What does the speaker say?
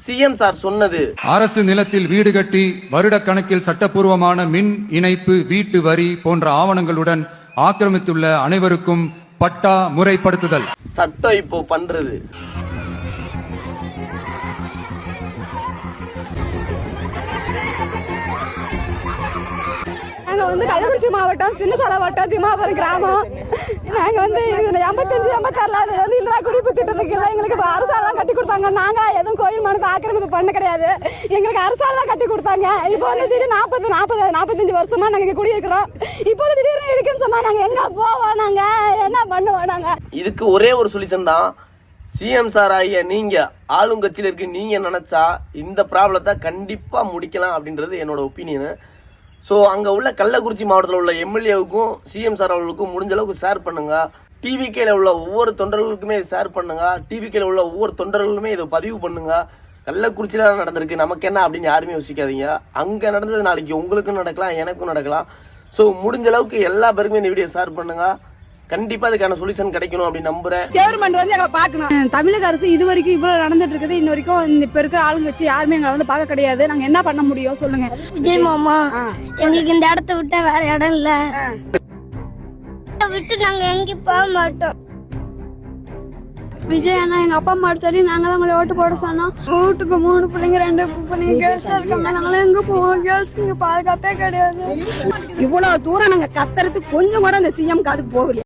CM sir சொன்னது. அரசு நிலத்தில் வீடு கட்டி வருடக்கணக்கில் சட்டப்பூர்வமான மின் இணைப்பு, வீட்டு வரி போன்ற ஆவணங்களுடன் ஆக்கிரமித்துள்ள அனைவருக்கும் பட்டா முறைப்படுத்துதல். சட்டம் இப்போ பண்றது. நாங்க வந்து கள்ளக்குறிச்சி மாவட்டம் சின்னசாலை வட்டம் திமாபுரம் கிராமம். நாங்க வந்து 85, 86 வந்து இந்திரா குடியிருப்பு திட்டத்துக்கு எங்களுக்கு அரசாங்கம் கட்டி கொடுத்தாங்க. நாங்க எதுவும் கோயில் மனத்தை ஆக்கிரமிப்பு பண்ண கிடையாது. எங்களுக்கு அரசாங்கம் கட்டி கொடுத்தாங்க. இப்போ வந்து திடீர்னு 45 வருஷமா நாங்க குடியிருக்கிறோம். இப்போ திடீர்னு இருக்குன்னு சொன்னா நாங்க எங்க போவோம்? நாங்க என்ன பண்ணுவோம்? நாங்க இதுக்கு ஒரே ஒரு சொல்யூஷன் தான். சிஎம் சார் ஆகிய நீங்க ஆளுங்கட்சியில இருக்கு, நீங்க நினைச்சா இந்த ப்ராப்ளத்தை கண்டிப்பா முடிக்கலாம் அப்படின்றது என்னோட ஒப்பீனியன். ஸோ அங்கே உள்ள கள்ளக்குறிச்சி மாவட்டத்தில் உள்ள எம்எல்ஏவுக்கும் சிஎம் சார் அவர்களுக்கும் முடிஞ்ச அளவுக்கு ஷேர் பண்ணுங்க. டிவிகேல உள்ள ஒவ்வொரு தொண்டர்களுக்குமே ஷேர் பண்ணுங்க. டிவிகேல உள்ள ஒவ்வொரு தொண்டர்களுமே இதை பதிவு பண்ணுங்க. கள்ளக்குறிச்சியில தான் நடந்திருக்கு, நமக்கு என்ன அப்படின்னு யாருமே யோசிக்காதீங்க. அங்கே நடந்தது நாளைக்கு உங்களுக்கும் நடக்கலாம், எனக்கும் நடக்கலாம். ஸோ முடிஞ்ச அளவுக்கு எல்லா பேருக்குமே இந்த வீடியோ ஷேர் பண்ணுங்க. கண்டிப்பா அதுக்கான சொல்யூஷன் கிடைக்கணும் அப்படின்னு நம்புறேன். கவர்மெண்ட் வந்து எங்களை பார்க்கணும். தமிழக அரசு இது வரைக்கும் இவ்வளவு நடந்துட்டு இருக்குது. இன்ன வரைக்கும் இப்ப இருக்கிற ஆளுங்க வச்சு யாருமே எங்களை வந்து பார்க்க கிடையாது. நாங்க என்ன பண்ண முடியும் சொல்லுங்க? விஜய் மாமா, எங்களுக்கு இந்த இடத்த விட்டா வேற இடம் இல்ல, விட்டு நாங்க எங்க போக மாட்டோம். விஜய் அண்ணா எங்க அப்பா அம்மா சரி, நாங்க தான் உங்களை ஓட்டு போட சொன்னோம். வீட்டுக்கு 3 பிள்ளைங்க, 2 பிள்ளைங்க கேர்ள்ஸா இருக்காங்க. நாங்களும் எங்க போவோம்? கேர்ள்ஸ்க்கு இங்க பாதுகாப்பே கிடையாது. இவ்வளவு தூரம் நாங்க கத்துறதுக்கு கொஞ்சம் கூட அந்த சிஎம் காதுக்கு போகல.